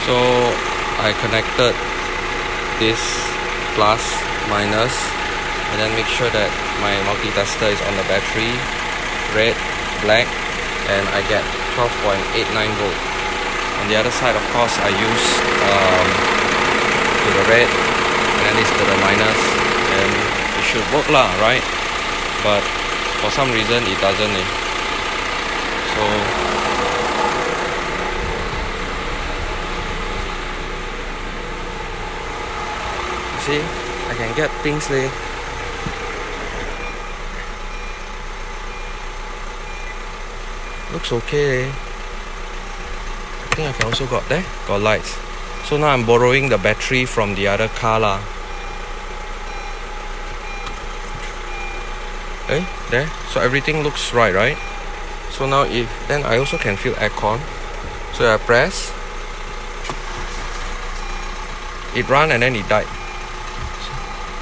So I connected this plus, minus, and then make sure that my multi-tester is on the battery, red, black, and I get 12.89 volt. On the other side, of course, I use to the red, and then this to the minus, and it should work lah, right? But for some reason it doesn't. So see, I can get things leh. Looks okay. I think I can also got lights. So now I'm borrowing the battery from the other car lah. There. So everything looks right? So now then I also can feel aircon. So I press, it ran and then it died.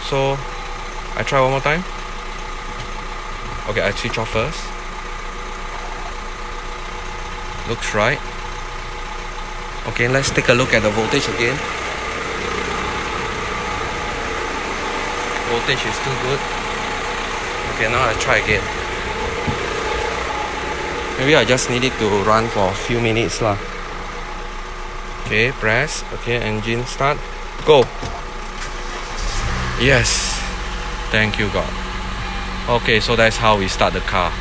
So I try one more time. Okay, I switch off first. Looks right. Okay, let's take a look at the voltage again. Voltage is still good. Okay, now I try again. Maybe I just need it to run for a few minutes lah. Okay, press. Okay, engine start. Go. Yes. Thank you God. Okay, so that's how we start the car.